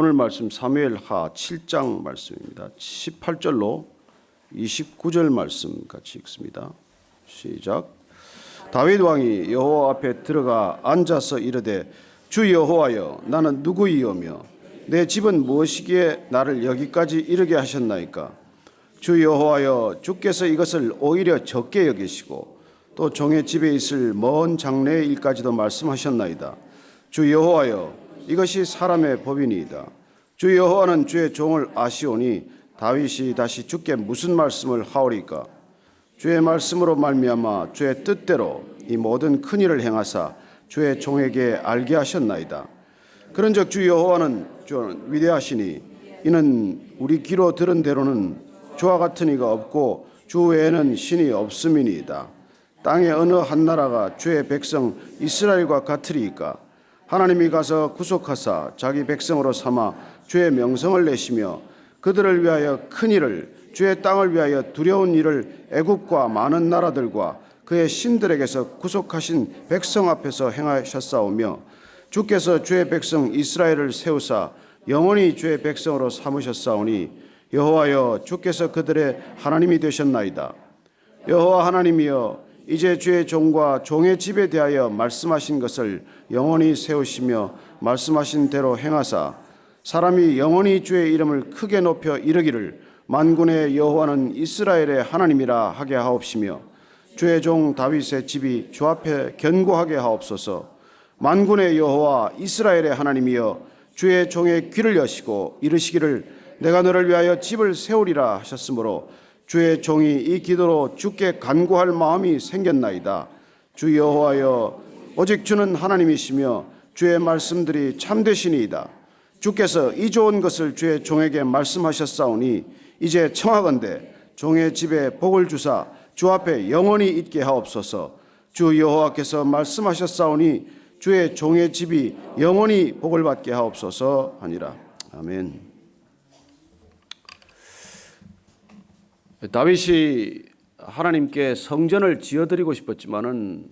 오늘 말씀 사무엘하 7장 말씀입니다. 18절로 29절 말씀 같이 읽습니다. 시작. 다윗 왕이 여호와 앞에 들어가 앉아서 이르되 주 여호와여 나는 누구이오며 내 집은 무엇이기에 나를 여기까지 이르게 하셨나이까. 주 여호와여 주께서 이것을 오히려 적게 여기시고 또 종의 집에 있을 먼 장래의 일까지도 말씀하셨나이다. 주 여호와여 이것이 사람의 법이니이다. 주 여호와는 주의 종을 아시오니 다윗이 다시 주께 무슨 말씀을 하오리까. 주의 말씀으로 말미암아 주의 뜻대로 이 모든 큰 일을 행하사 주의 종에게 알게 하셨나이다. 그런즉 주 여호와는 위대하시니 이는 우리 귀로 들은 대로는 주와 같은 이가 없고 주 외에는 신이 없음이니이다. 땅의 어느 한 나라가 주의 백성 이스라엘과 같으리이까. 하나님이 가서 구속하사 자기 백성으로 삼아 주의 명성을 내시며 그들을 위하여 큰 일을 주의 땅을 위하여 두려운 일을 애굽과 많은 나라들과 그의 신들에게서 구속하신 백성 앞에서 행하셨사오며 주께서 주의 백성 이스라엘을 세우사 영원히 주의 백성으로 삼으셨사오니 여호와여 주께서 그들의 하나님이 되셨나이다. 여호와 하나님이여 이제 주의 종과 종의 집에 대하여 말씀하신 것을 영원히 세우시며 말씀하신 대로 행하사 사람이 영원히 주의 이름을 크게 높여 이르기를 만군의 여호와는 이스라엘의 하나님이라 하게 하옵시며 주의 종 다윗의 집이 주 앞에 견고하게 하옵소서. 만군의 여호와 이스라엘의 하나님이여 주의 종의 귀를 여시고 이르시기를 내가 너를 위하여 집을 세우리라 하셨으므로 주의 종이 이 기도로 주께 간구할 마음이 생겼나이다. 주 여호와여 오직 주는 하나님이시며 주의 말씀들이 참되시니이다. 주께서 이 좋은 것을 주의 종에게 말씀하셨사오니 이제 청하건대 종의 집에 복을 주사 주 앞에 영원히 있게 하옵소서. 주 여호와께서 말씀하셨사오니 주의 종의 집이 영원히 복을 받게 하옵소서 하니라. 아멘. 다윗이 하나님께 성전을 지어드리고 싶었지만은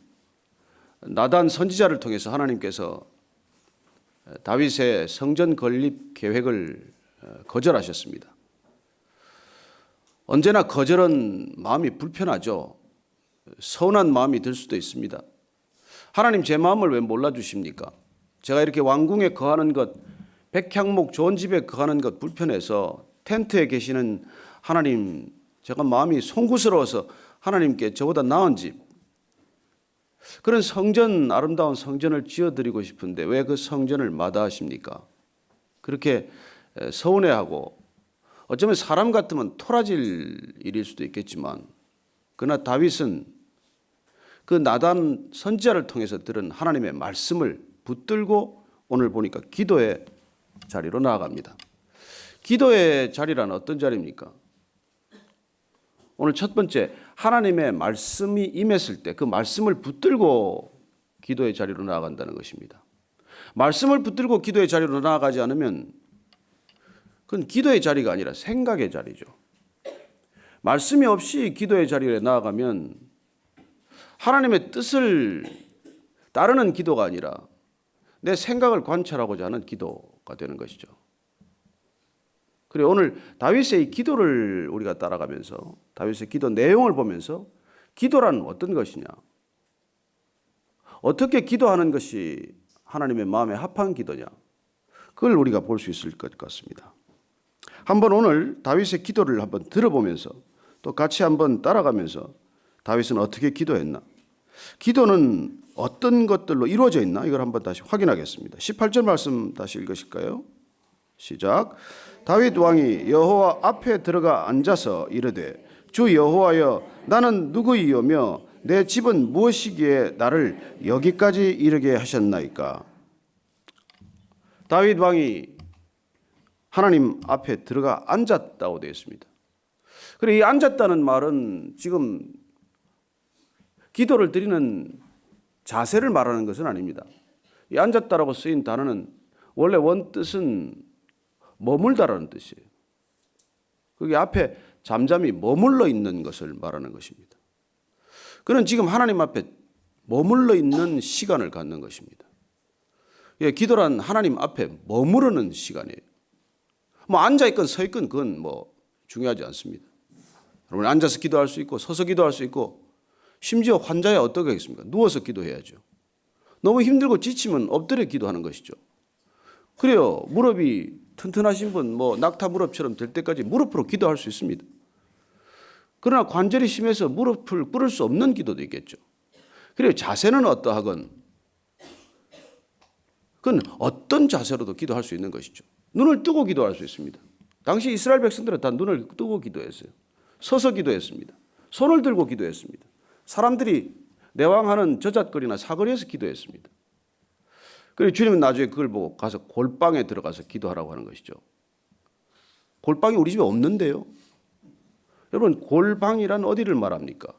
나단 선지자를 통해서 하나님께서 다윗의 성전 건립 계획을 거절하셨습니다. 언제나 거절은 마음이 불편하죠. 서운한 마음이 들 수도 있습니다. 하나님 제 마음을 왜 몰라주십니까? 제가 이렇게 왕궁에 거하는 것, 백향목 좋은 집에 거하는 것 불편해서 텐트에 계시는 하나님, 제가 마음이 송구스러워서 하나님께 저보다 나은 집, 그런 성전, 아름다운 성전을 지어드리고 싶은데 왜 그 성전을 마다하십니까? 그렇게 서운해하고 어쩌면 사람 같으면 토라질 일일 수도 있겠지만 그러나 다윗은 그 나단 선지자를 통해서 들은 하나님의 말씀을 붙들고 오늘 보니까 기도의 자리로 나아갑니다. 기도의 자리란 어떤 자리입니까? 오늘 첫 번째, 하나님의 말씀이 임했을 때 그 말씀을 붙들고 기도의 자리로 나아간다는 것입니다. 말씀을 붙들고 기도의 자리로 나아가지 않으면 그건 기도의 자리가 아니라 생각의 자리죠. 말씀이 없이 기도의 자리에 나아가면 하나님의 뜻을 따르는 기도가 아니라 내 생각을 관찰하고자 하는 기도가 되는 것이죠. 그리고 오늘 다윗의 이 기도를 우리가 따라가면서 다윗의 기도 내용을 보면서 기도란 어떤 것이냐, 어떻게 기도하는 것이 하나님의 마음에 합한 기도냐, 그걸 우리가 볼 수 있을 것 같습니다. 한번 오늘 다윗의 기도를 한번 들어보면서 또 같이 한번 따라가면서 다윗은 어떻게 기도했나, 기도는 어떤 것들로 이루어져 있나, 이걸 한번 다시 확인하겠습니다. 18절 말씀 다시 읽으실까요? 시작. 다윗 왕이 여호와 앞에 들어가 앉아서 이르되 주 여호와여 나는 누구이오며 내 집은 무엇이기에 나를 여기까지 이르게 하셨나이까. 다윗 왕이 하나님 앞에 들어가 앉았다고 되어 있습니다. 그리고 이 앉았다는 말은 지금 기도를 드리는 자세를 말하는 것은 아닙니다. 이 앉았다라고 쓰인 단어는 원래 원뜻은 머물다라는 뜻이에요. 거기 앞에 잠잠히 머물러 있는 것을 말하는 것입니다. 그는 지금 하나님 앞에 머물러 있는 시간을 갖는 것입니다. 기도란 하나님 앞에 머무르는 시간이에요. 뭐 앉아 있건 서 있건 그건 뭐 중요하지 않습니다. 여러분 앉아서 기도할 수 있고 서서 기도할 수 있고 심지어 환자야 어떻게 하겠습니까? 누워서 기도해야죠. 너무 힘들고 지치면 엎드려 기도하는 것이죠. 그래요. 무릎이 튼튼하신 분 뭐 낙타 무릎처럼 될 때까지 무릎으로 기도할 수 있습니다. 그러나 관절이 심해서 무릎을 꿇을 수 없는 기도도 있겠죠. 그리고 자세는 어떠하건 그건 어떤 자세로도 기도할 수 있는 것이죠. 눈을 뜨고 기도할 수 있습니다. 당시 이스라엘 백성들은 다 눈을 뜨고 기도했어요. 서서 기도했습니다. 손을 들고 기도했습니다. 사람들이 내왕하는 저잣거리나 사거리에서 기도했습니다. 그리고 주님은 나중에 그걸 보고 가서 골방에 들어가서 기도하라고 하는 것이죠. 골방이 우리 집에 없는데요. 여러분 골방이란 어디를 말합니까?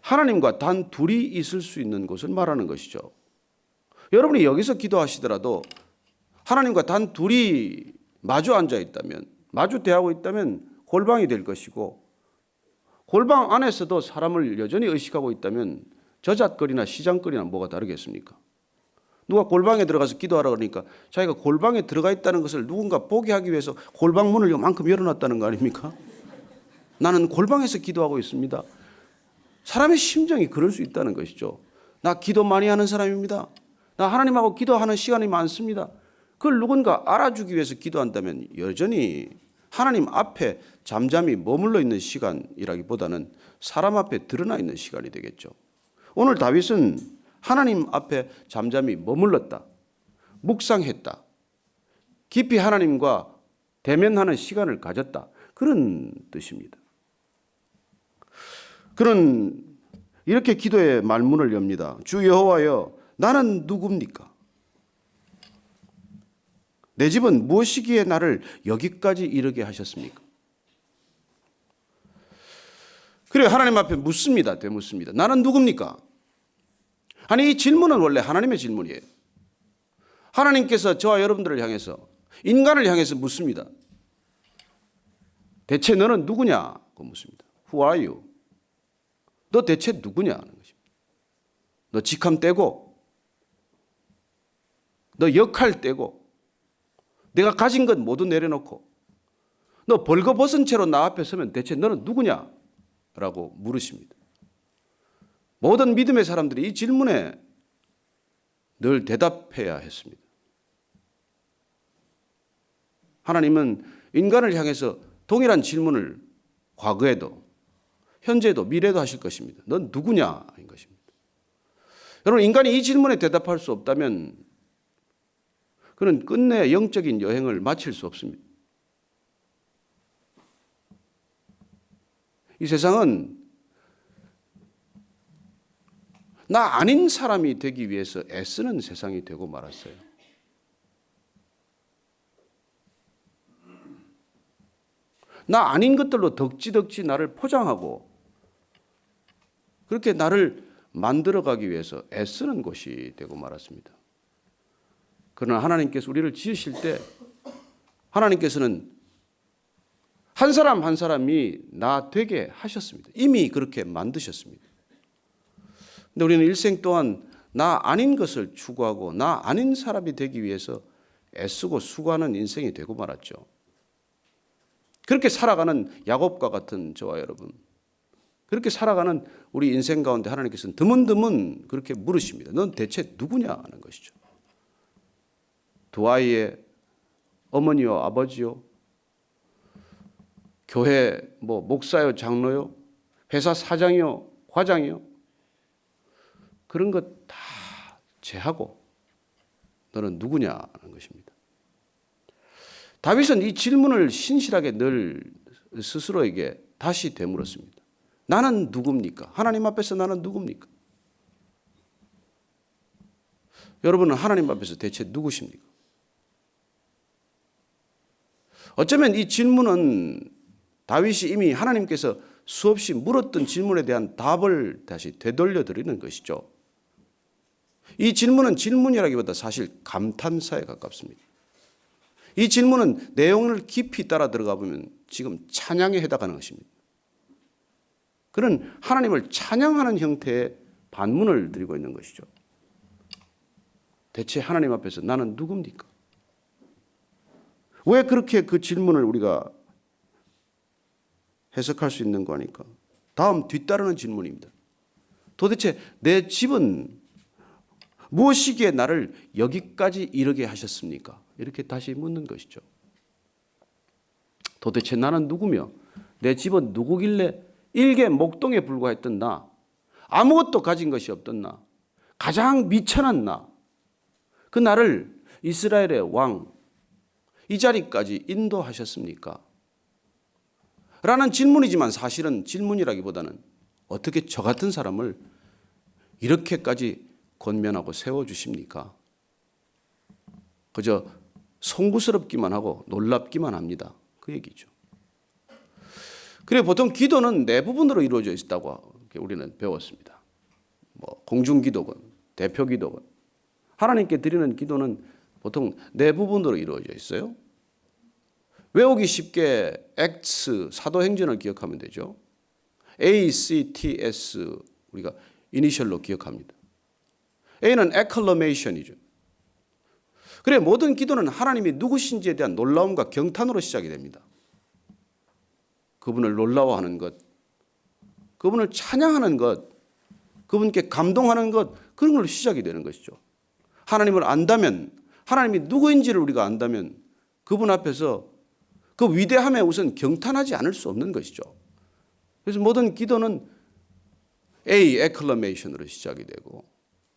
하나님과 단 둘이 있을 수 있는 곳을 말하는 것이죠. 여러분이 여기서 기도하시더라도 하나님과 단 둘이 마주 앉아 있다면, 마주 대하고 있다면 골방이 될 것이고, 골방 안에서도 사람을 여전히 의식하고 있다면 저잣거리나 시장거리나 뭐가 다르겠습니까? 누가 골방에 들어가서 기도하라 그러니까 자기가 골방에 들어가 있다는 것을 누군가 보게 하기 위해서 골방 문을 요만큼 열어놨다는 거 아닙니까? 나는 골방에서 기도하고 있습니다. 사람의 심정이 그럴 수 있다는 것이죠. 나 기도 많이 하는 사람입니다. 나 하나님하고 기도하는 시간이 많습니다. 그걸 누군가 알아주기 위해서 기도한다면 여전히 하나님 앞에 잠잠히 머물러 있는 시간이라기보다는 사람 앞에 드러나 있는 시간이 되겠죠. 오늘 다윗은 하나님 앞에 잠잠히 머물렀다. 묵상했다. 깊이 하나님과 대면하는 시간을 가졌다. 그런 뜻입니다. 그는 이렇게 기도의 말문을 엽니다. 주 여호와여, 나는 누굽니까? 내 집은 무엇이기에 나를 여기까지 이르게 하셨습니까? 그래 하나님 앞에 묻습니다. 되묻습니다. 나는 누굽니까? 아니 이 질문은 원래 하나님의 질문이에요. 하나님께서 저와 여러분들을 향해서 인간을 향해서 묻습니다. 대체 너는 누구냐고 묻습니다. Who are you? 너 대체 누구냐는 것입니다. 너 직함 떼고 너 역할 떼고 내가 가진 것 모두 내려놓고 너 벌거벗은 채로 나 앞에 서면 대체 너는 누구냐라고 물으십니다. 모든 믿음의 사람들이 이 질문에 늘 대답해야 했습니다. 하나님은 인간을 향해서 동일한 질문을 과거에도 현재도 미래도 하실 것입니다. 넌 누구냐인 것입니다. 여러분 인간이 이 질문에 대답할 수 없다면 그는 끝내 영적인 여행을 마칠 수 없습니다. 이 세상은 나 아닌 사람이 되기 위해서 애쓰는 세상이 되고 말았어요. 나 아닌 것들로 덕지덕지 나를 포장하고 그렇게 나를 만들어가기 위해서 애쓰는 곳이 되고 말았습니다. 그러나 하나님께서 우리를 지으실 때 하나님께서는 한 사람 한 사람이 나 되게 하셨습니다. 이미 그렇게 만드셨습니다. 근데 우리는 일생 동안 나 아닌 것을 추구하고 나 아닌 사람이 되기 위해서 애쓰고 수고하는 인생이 되고 말았죠. 그렇게 살아가는 야곱과 같은 저와 여러분, 그렇게 살아가는 우리 인생 가운데 하나님께서는 드문드문 그렇게 물으십니다. 넌 대체 누구냐 하는 것이죠. 두 아이의 어머니요 아버지요, 교회 뭐 목사요 장로요, 회사 사장이요 과장이요, 그런 것 다 제하고 너는 누구냐 하는 것입니다. 다윗은 이 질문을 신실하게 늘 스스로에게 다시 되물었습니다. 나는 누굽니까? 하나님 앞에서 나는 누굽니까? 여러분은 하나님 앞에서 대체 누구십니까? 어쩌면 이 질문은 다윗이 이미 하나님께서 수없이 물었던 질문에 대한 답을 다시 되돌려 드리는 것이죠. 이 질문은 질문이라기보다 사실 감탄사에 가깝습니다. 이 질문은 내용을 깊이 따라 들어가 보면 지금 찬양에 해당하는 것입니다. 그는 하나님을 찬양하는 형태의 반문을 드리고 있는 것이죠. 대체 하나님 앞에서 나는 누굽니까? 왜 그렇게 그 질문을 우리가 해석할 수 있는 거니까 다음 뒤따르는 질문입니다. 도대체 내 집은 무엇이기에 나를 여기까지 이르게 하셨습니까? 이렇게 다시 묻는 것이죠. 도대체 나는 누구며 내 집은 누구길래 일개 목동에 불과했던 나, 아무것도 가진 것이 없던 나, 가장 미천한 나, 그 나를 이스라엘의 왕, 이 자리까지 인도하셨습니까? 라는 질문이지만 사실은 질문이라기보다는 어떻게 저 같은 사람을 이렇게까지 권면하고 세워주십니까? 그저 송구스럽기만 하고 놀랍기만 합니다. 그 얘기죠. 그래 보통 기도는 네 부분으로 이루어져 있다고 우리는 배웠습니다. 공중기도건, 대표기도건. 하나님께 드리는 기도는 보통 네 부분으로 이루어져 있어요. 외우기 쉽게 액츠, 사도행전을 기억하면 되죠. ACTS 우리가 이니셜로 기억합니다. A는 acclamation이죠. 그래 모든 기도는 하나님이 누구신지에 대한 놀라움과 경탄으로 시작이 됩니다. 그분을 놀라워하는 것, 그분을 찬양하는 것, 그분께 감동하는 것, 그런 걸로 시작이 되는 것이죠. 하나님을 안다면, 하나님이 누구인지를 우리가 안다면 그분 앞에서 그 위대함에 우선 경탄하지 않을 수 없는 것이죠. 그래서 모든 기도는 A, acclamation으로 시작이 되고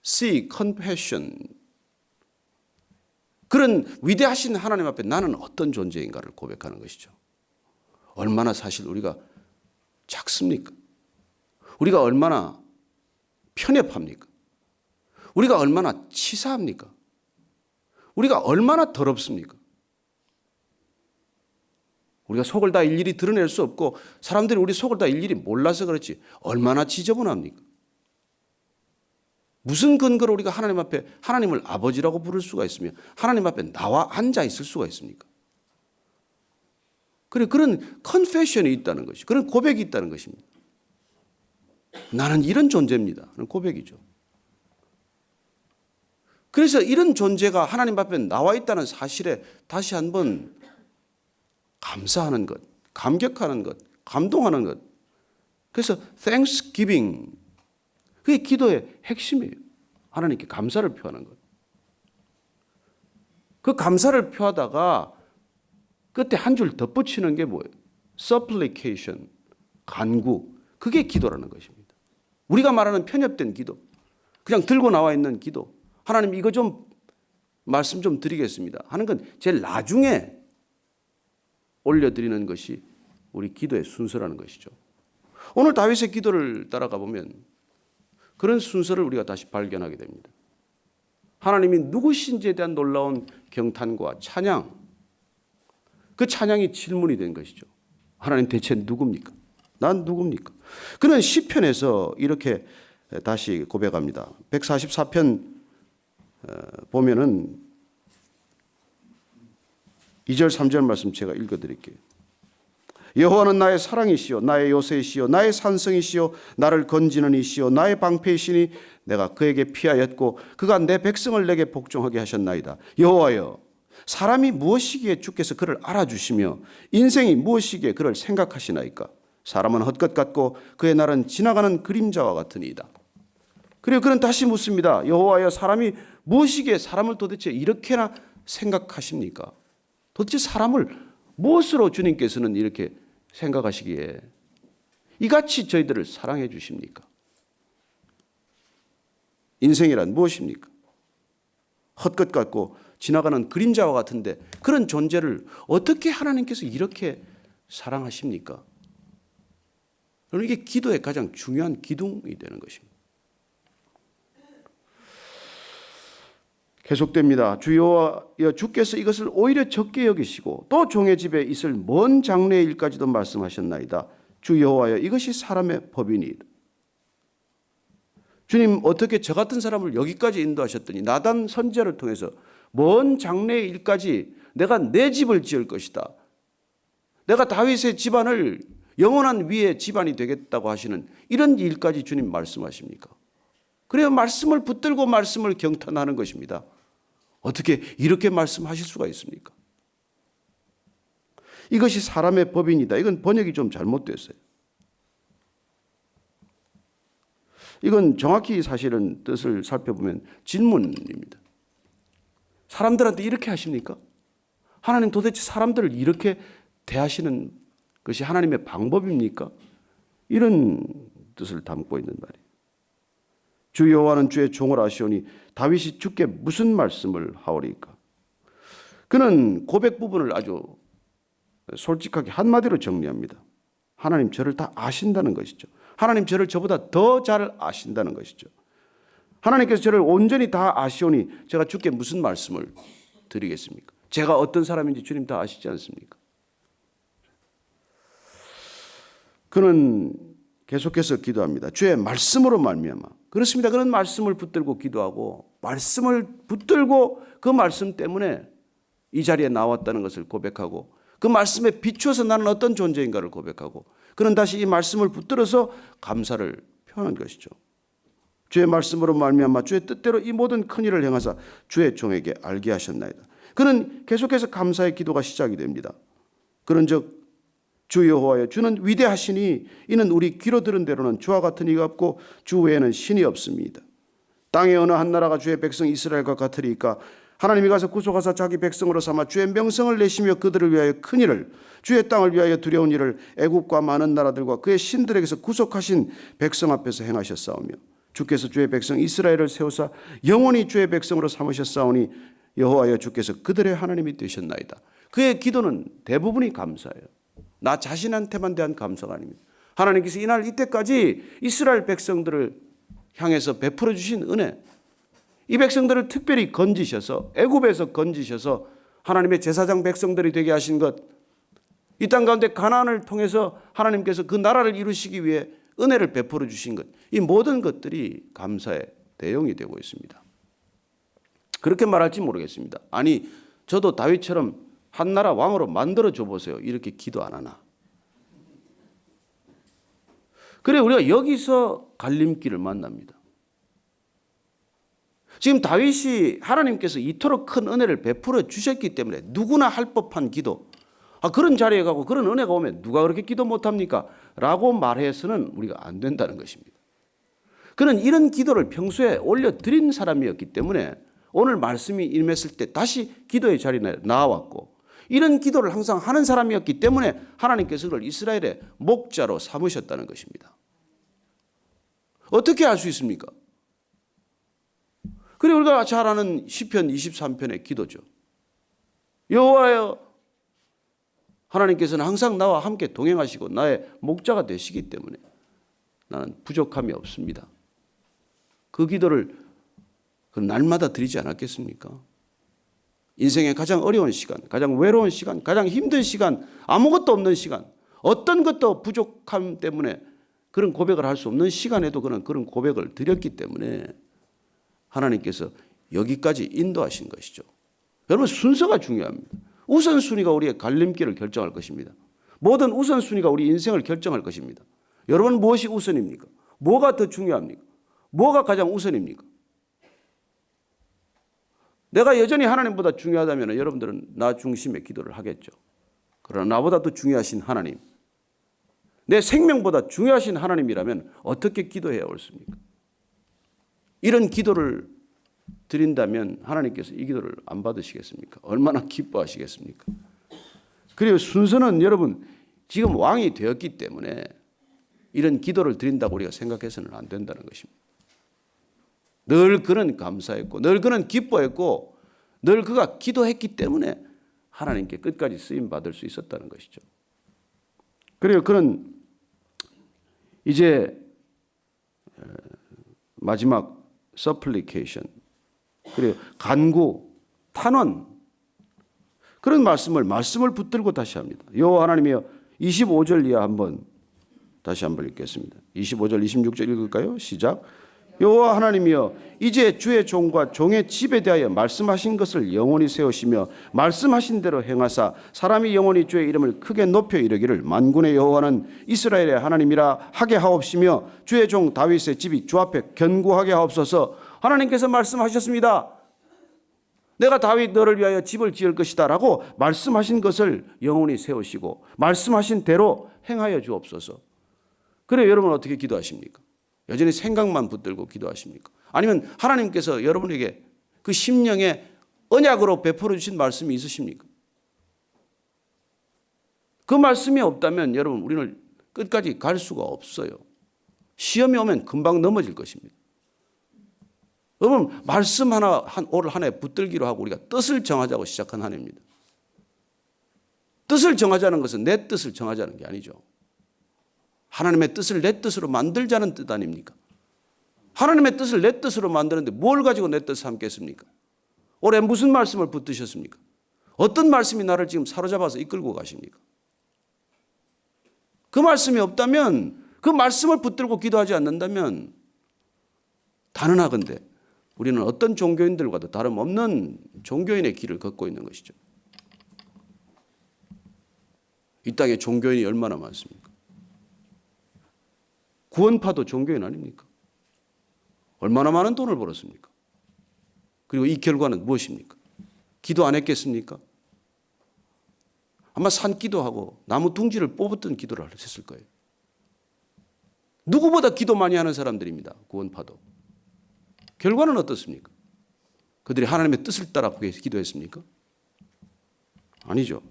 C, compassion. 그런 위대하신 하나님 앞에 나는 어떤 존재인가를 고백하는 것이죠. 얼마나 사실 우리가 작습니까? 우리가 얼마나 편협합니까? 우리가 얼마나 치사합니까? 우리가 얼마나 더럽습니까? 우리가 속을 다 일일이 드러낼 수 없고 사람들이 우리 속을 다 일일이 몰라서 그렇지 얼마나 지저분합니까? 무슨 근거로 우리가 하나님 앞에 하나님을 아버지라고 부를 수가 있으며 하나님 앞에 나와 앉아 있을 수가 있습니까? 그래 그런 컨페션이 있다는 것이, 그런 고백이 있다는 것입니다. 나는 이런 존재입니다. 그런 고백이죠. 그래서 이런 존재가 하나님 앞에 나와 있다는 사실에 다시 한번 감사하는 것, 감격하는 것, 감동하는 것. 그래서 thanksgiving, 그게 기도의 핵심이에요. 하나님께 감사를 표하는 것. 그 감사를 표하다가 끝에 한 줄 덧붙이는 게 뭐예요? supplication, 간구. 그게 기도라는 것입니다. 우리가 말하는 편협된 기도, 그냥 들고 나와 있는 기도, 하나님 이거 좀 말씀 좀 드리겠습니다 하는 건 제일 나중에 올려드리는 것이 우리 기도의 순서라는 것이죠. 오늘 다윗의 기도를 따라가 보면 그런 순서를 우리가 다시 발견하게 됩니다. 하나님이 누구신지에 대한 놀라운 경탄과 찬양, 그 찬양이 질문이 된 것이죠. 하나님 대체 누굽니까? 난 누굽니까? 그는 시편에서 이렇게 다시 고백합니다. 144편 보면은 2절 3절 말씀 제가 읽어드릴게요. 여호와는 나의 사랑이시요 나의 요새이시요 나의 산성이시요 나를 건지는 이시요 나의 방패이시니 내가 그에게 피하였고 그가 내 백성을 내게 복종하게 하셨나이다. 여호와여, 사람이 무엇이기에 주께서 그를 알아주시며 인생이 무엇이기에 그를 생각하시나이까? 사람은 헛것 같고 그의 날은 지나가는 그림자와 같으니이다. 그리고 그는 다시 묻습니다. 여호와여, 사람이 무엇이기에 사람을 도대체 이렇게나 생각하십니까? 도대체 사람을 무엇으로 주님께서는 이렇게 생각하시기에 이같이 저희들을 사랑해 주십니까? 인생이란 무엇입니까? 헛것 같고 지나가는 그림자와 같은데 그런 존재를 어떻게 하나님께서 이렇게 사랑하십니까? 그럼 이게 기도의 가장 중요한 기둥이 되는 것입니다. 계속됩니다. 주 여호와여, 주께서 이것을 오히려 적게 여기시고 또 종의 집에 있을 먼 장래의 일까지도 말씀하셨나이다. 주 여호와여, 이것이 사람의 법이니이다. 주님 어떻게 저 같은 사람을 여기까지 인도하셨더니 나단 선지자를 통해서 먼 장래의 일까지 내가 내 집을 지을 것이다. 내가 다윗의 집안을 영원한 위의 집안이 되겠다고 하시는 이런 일까지 주님 말씀하십니까? 그래야 말씀을 붙들고 말씀을 경탄하는 것입니다. 어떻게 이렇게 말씀하실 수가 있습니까? 이것이 사람의 법이니다. 이건 번역이 좀 잘못됐어요. 이건 정확히 사실은 뜻을 살펴보면 질문입니다. 사람들한테 이렇게 하십니까? 하나님 도대체 사람들을 이렇게 대하시는 것이 하나님의 방법입니까? 이런 뜻을 담고 있는 말이에요. 주 여호와는 주의 종을 아시오니 다윗이 주께 무슨 말씀을 하오리까? 그는 고백 부분을 아주 솔직하게 한마디로 정리합니다. 하나님 저를 다 아신다는 것이죠. 하나님 저를 저보다 더 잘 아신다는 것이죠. 하나님께서 저를 온전히 다 아시오니 제가 주께 무슨 말씀을 드리겠습니까? 제가 어떤 사람인지 주님 다 아시지 않습니까? 그는 계속해서 기도합니다. 주의 말씀으로 말미암아. 그렇습니다. 그는 말씀을 붙들고 기도하고 말씀을 붙들고 그 말씀 때문에 이 자리에 나왔다는 것을 고백하고 그 말씀에 비추어서 나는 어떤 존재인가를 고백하고 그는 다시 이 말씀을 붙들어서 감사를 표하는 것이죠. 주의 말씀으로 말미암아 주의 뜻대로 이 모든 큰 일을 행하사 주의 종에게 알게 하셨나이다. 그는 계속해서 감사의 기도가 시작이 됩니다. 그런즉 주 여호와여 주는 위대하시니 이는 우리 귀로 들은 대로는 주와 같은 이가 없고 주 외에는 신이 없습니다. 땅의 어느 한 나라가 주의 백성 이스라엘과 같으리까 하나님이 가서 구속하사 자기 백성으로 삼아 주의 명성을 내시며 그들을 위하여 큰 일을 주의 땅을 위하여 두려운 일을 애국과 많은 나라들과 그의 신들에게서 구속하신 백성 앞에서 행하셨사오며 주께서 주의 백성 이스라엘을 세우사 영원히 주의 백성으로 삼으셨사오니 여호와여 주께서 그들의 하나님이 되셨나이다. 그의 기도는 대부분이 감사예요. 나 자신한테만 대한 감사가 아닙니다. 하나님께서 이날 이때까지 이스라엘 백성들을 향해서 베풀어 주신 은혜, 이 백성들을 특별히 건지셔서 애굽에서 건지셔서 하나님의 제사장 백성들이 되게 하신 것, 이 땅 가운데 가나안을 통해서 하나님께서 그 나라를 이루시기 위해 은혜를 베풀어 주신 것, 이 모든 것들이 감사의 대용이 되고 있습니다. 그렇게 말할지 모르겠습니다. 아니 저도 다윗처럼 한 나라 왕으로 만들어 줘 보세요. 이렇게 기도 안 하나? 그래 우리가 여기서 갈림길을 만납니다. 지금 다윗이 하나님께서 이토록 큰 은혜를 베풀어 주셨기 때문에 누구나 할 법한 기도, 그런 자리에 가고 그런 은혜가 오면 누가 그렇게 기도 못합니까? 라고 말해서는 우리가 안 된다는 것입니다. 그는 이런 기도를 평소에 올려드린 사람이었기 때문에 오늘 말씀이 임했을 때 다시 기도의 자리에 나왔고 이런 기도를 항상 하는 사람이었기 때문에 하나님께서 그를 이스라엘의 목자로 삼으셨다는 것입니다. 어떻게 알 수 있습니까? 그리고 우리가 잘 아는 시편 23편의 기도죠. 여호와여 하나님께서는 항상 나와 함께 동행하시고 나의 목자가 되시기 때문에 나는 부족함이 없습니다. 그 기도를 날마다 드리지 않았겠습니까? 인생의 가장 어려운 시간, 가장 외로운 시간, 가장 힘든 시간, 아무것도 없는 시간, 어떤 것도 부족함 때문에 그런 고백을 할 수 없는 시간에도 그런 고백을 드렸기 때문에 하나님께서 여기까지 인도하신 것이죠. 여러분 순서가 중요합니다. 우선순위가 우리의 갈림길을 결정할 것입니다. 모든 우선순위가 우리 인생을 결정할 것입니다. 여러분 무엇이 우선입니까? 뭐가 더 중요합니까? 뭐가 가장 우선입니까? 내가 여전히 하나님보다 중요하다면 여러분들은 나 중심의 기도를 하겠죠. 그러나 나보다 더 중요하신 하나님, 내 생명보다 중요하신 하나님이라면 어떻게 기도해야 옳습니까? 이런 기도를 드린다면 하나님께서 이 기도를 안 받으시겠습니까? 얼마나 기뻐하시겠습니까? 그리고 순서는 여러분 지금 왕이 되었기 때문에 이런 기도를 드린다고 우리가 생각해서는 안 된다는 것입니다. 늘 그는 감사했고 늘 그는 기뻐했고 늘 그가 기도했기 때문에 하나님께 끝까지 쓰임 받을 수 있었다는 것이죠. 그리고 그는 이제 마지막 supplication 그리고 간구, 탄원 그런 말씀을 붙들고 다시 합니다. 여호와 하나님이여 25절 이하 다시 한번 읽겠습니다. 25절 26절 읽을까요? 시작. 여호와 하나님이여 이제 주의 종과 종의 집에 대하여 말씀하신 것을 영원히 세우시며 말씀하신 대로 행하사 사람이 영원히 주의 이름을 크게 높여 이르기를 만군의 여호와는 이스라엘의 하나님이라 하게 하옵시며 주의 종 다윗의 집이 주 앞에 견고하게 하옵소서. 하나님께서 말씀하셨습니다. 내가 다윗 너를 위하여 집을 지을 것이다 라고 말씀하신 것을 영원히 세우시고 말씀하신 대로 행하여 주옵소서. 그래 여러분 어떻게 기도하십니까? 여전히 생각만 붙들고 기도하십니까? 아니면 하나님께서 여러분에게 그 심령에 언약으로 베풀어 주신 말씀이 있으십니까? 그 말씀이 없다면 여러분 우리는 끝까지 갈 수가 없어요. 시험이 오면 금방 넘어질 것입니다. 여러분 말씀 하나 올 한 해 붙들기로 하고 우리가 뜻을 정하자고 시작한 한 해입니다. 뜻을 정하자는 것은 내 뜻을 정하자는 게 아니죠. 하나님의 뜻을 내 뜻으로 만들자는 뜻 아닙니까? 하나님의 뜻을 내 뜻으로 만드는데 뭘 가지고 내 뜻을 삼겠습니까? 올해 무슨 말씀을 붙드셨습니까? 어떤 말씀이 나를 지금 사로잡아서 이끌고 가십니까? 그 말씀이 없다면, 그 말씀을 붙들고 기도하지 않는다면 단언하건대 우리는 어떤 종교인들과도 다름없는 종교인의 길을 걷고 있는 것이죠. 이 땅에 종교인이 얼마나 많습니까? 구원파도 종교인 아닙니까? 얼마나 많은 돈을 벌었습니까? 그리고 이 결과는 무엇입니까? 기도 안 했겠습니까? 아마 산기도하고 나무 둥지를 뽑았던 기도를 했을 거예요. 누구보다 기도 많이 하는 사람들입니다. 구원파도. 결과는 어떻습니까? 그들이 하나님의 뜻을 따라 기도했습니까? 아니죠.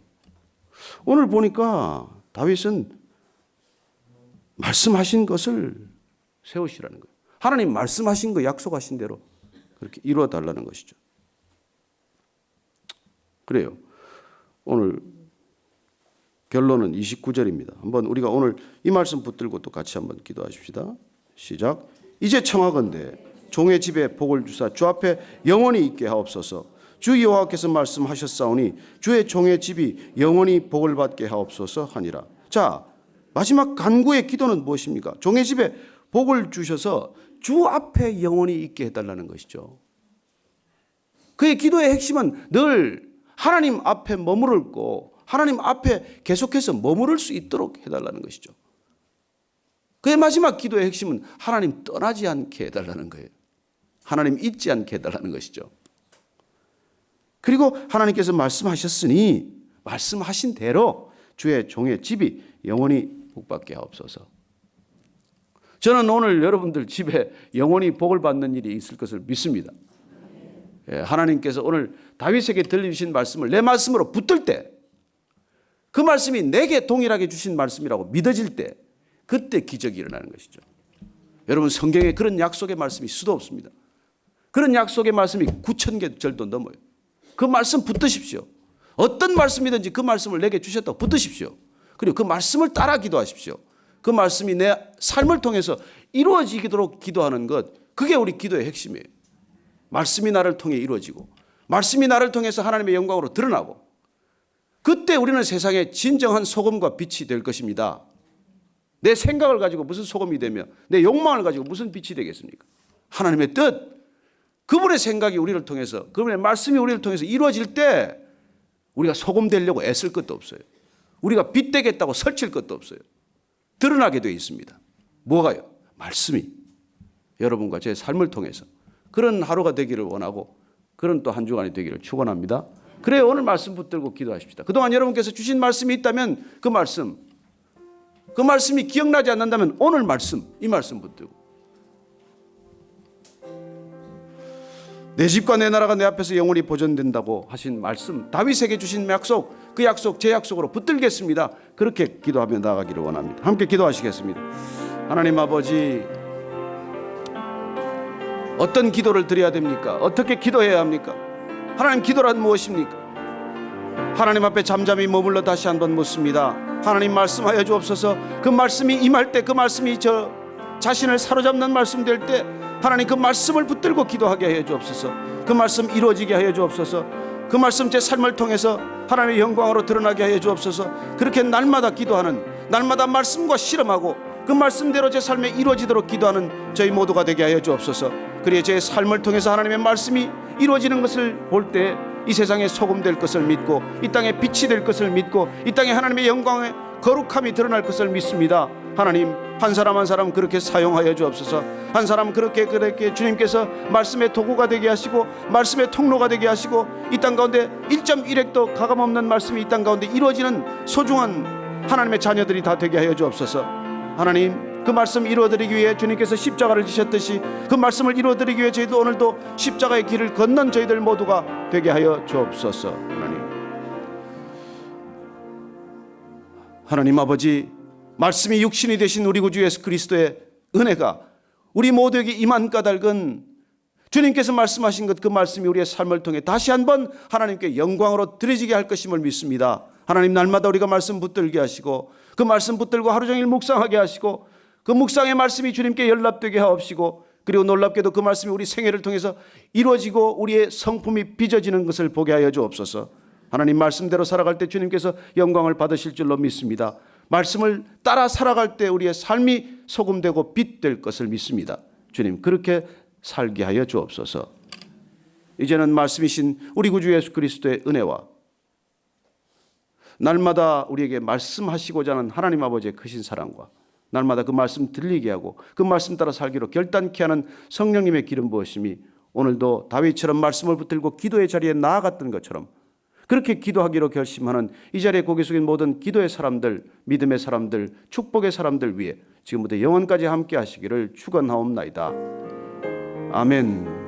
오늘 보니까 다윗은 말씀하신 것을 세우시라는 거예요. 하나님 말씀하신 거 약속하신 대로 그렇게 이루어 달라는 것이죠. 그래요. 오늘 결론은 29절입니다. 한번 우리가 오늘 이 말씀 붙들고 또 같이 한번 기도하십시다. 시작. 이제 청하건대 종의 집에 복을 주사 주 앞에 영원히 있게 하옵소서. 주 여호와께서 말씀하셨사오니 주의 종의 집이 영원히 복을 받게 하옵소서 하니라. 자, 마지막 간구의 기도는 무엇입니까? 종의 집에 복을 주셔서 주 앞에 영원히 있게 해달라는 것이죠. 그의 기도의 핵심은 늘 하나님 앞에 머무르고 하나님 앞에 계속해서 머무를 수 있도록 해달라는 것이죠. 그의 마지막 기도의 핵심은 하나님 떠나지 않게 해달라는 거예요. 하나님 잊지 않게 해달라는 것이죠. 그리고 하나님께서 말씀하셨으니 말씀하신 대로 주의 종의 집이 영원히 복받게 하옵소서. 저는 오늘 여러분들 집에 영원히 복을 받는 일이 있을 것을 믿습니다. 하나님께서 오늘 다윗에게 들려주신 말씀을 내 말씀으로 붙들 때, 그 말씀이 내게 동일하게 주신 말씀이라고 믿어질 때, 그때 기적이 일어나는 것이죠. 여러분 성경에 그런 약속의 말씀이 수도 없습니다. 그런 약속의 말씀이 9,000개 절도 넘어요. 그 말씀 붙드십시오. 어떤 말씀이든지 그 말씀을 내게 주셨다고 붙드십시오. 그리고 그 말씀을 따라 기도하십시오. 그 말씀이 내 삶을 통해서 이루어지도록 기도하는 것, 그게 우리 기도의 핵심이에요. 말씀이 나를 통해 이루어지고 말씀이 나를 통해서 하나님의 영광으로 드러나고, 그때 우리는 세상의 진정한 소금과 빛이 될 것입니다. 내 생각을 가지고 무슨 소금이 되며 내 욕망을 가지고 무슨 빛이 되겠습니까? 하나님의 뜻, 그분의 생각이 우리를 통해서, 그분의 말씀이 우리를 통해서 이루어질 때 우리가 소금 되려고 애쓸 것도 없어요. 우리가 빛 되겠다고 설칠 것도 없어요. 드러나게 되어 있습니다. 뭐가요? 말씀이 여러분과 제 삶을 통해서 그런 하루가 되기를 원하고, 그런 또 한 주간이 되기를 축원합니다. 그래요. 오늘 말씀 붙들고 기도하십시다. 그동안 여러분께서 주신 말씀이 있다면 그 말씀이 기억나지 않는다면 오늘 말씀, 이 말씀 붙들고, 내 집과 내 나라가 내 앞에서 영원히 보존된다고 하신 말씀, 다윗에게 주신 약속, 그 약속 제 약속으로 붙들겠습니다. 그렇게 기도하며 나아가기를 원합니다. 함께 기도하시겠습니다. 하나님 아버지, 어떤 기도를 드려야 됩니까? 어떻게 기도해야 합니까? 하나님, 기도란 무엇입니까? 하나님 앞에 잠잠히 머물러 다시 한번 묻습니다. 하나님, 말씀하여 주옵소서. 그 말씀이 임할 때, 그 말씀이 저 자신을 사로잡는 말씀 될 때 하나님 그 말씀을 붙들고 기도하게 하여 주옵소서. 그 말씀 이루어지게 하여 주옵소서. 그 말씀 제 삶을 통해서 하나님의 영광으로 드러나게 하여 주옵소서. 그렇게 날마다 기도하는, 날마다 말씀과 실험하고 그 말씀대로 제 삶에 이루어지도록 기도하는 저희 모두가 되게 하여 주옵소서. 그리고 제 삶을 통해서 하나님의 말씀이 이루어지는 것을 볼 때 이 세상에 소금 될 것을 믿고, 이 땅에 빛이 될 것을 믿고, 이 땅에 하나님의 영광의 거룩함이 드러날 것을 믿습니다. 하나님 한 사람 한 사람 그렇게 사용하여 주옵소서. 한 사람 그렇게 주님께서 말씀의 도구가 되게 하시고 말씀의 통로가 되게 하시고 이 땅 가운데 1.1핵도 가감없는 말씀이 이 땅 가운데 이루어지는 소중한 하나님의 자녀들이 다 되게 하여 주옵소서. 하나님 그 말씀 이루어드리기 위해 주님께서 십자가를 지셨듯이 그 말씀을 이루어드리기 위해 저희도 오늘도 십자가의 길을 걷는 저희들 모두가 되게 하여 주옵소서. 하나님 아버지, 말씀이 육신이 되신 우리 구주 예수 그리스도의 은혜가 우리 모두에게 임한 까닭은 주님께서 말씀하신 것, 그 말씀이 우리의 삶을 통해 다시 한번 하나님께 영광으로 드려지게 할 것임을 믿습니다. 하나님 날마다 우리가 말씀 붙들게 하시고 그 말씀 붙들고 하루 종일 묵상하게 하시고 그 묵상의 말씀이 주님께 연락되게 하옵시고 그리고 놀랍게도 그 말씀이 우리 생애를 통해서 이루어지고 우리의 성품이 빚어지는 것을 보게 하여 주옵소서. 하나님 말씀대로 살아갈 때 주님께서 영광을 받으실 줄로 믿습니다. 말씀을 따라 살아갈 때 우리의 삶이 소금되고 빛될 것을 믿습니다. 주님 그렇게 살게 하여 주옵소서. 이제는 말씀이신 우리 구주 예수 그리스도의 은혜와 날마다 우리에게 말씀하시고자 하는 하나님 아버지의 크신 사랑과 날마다 그 말씀 들리게 하고 그 말씀 따라 살기로 결단케 하는 성령님의 기름 부으심이 오늘도 다윗처럼 말씀을 붙들고 기도의 자리에 나아갔던 것처럼 그렇게 기도하기로 결심하는 이 자리에 고개 숙인 모든 기도의 사람들, 믿음의 사람들, 축복의 사람들 위해 지금부터 영원까지 함께 하시기를 축원하옵나이다. 아멘.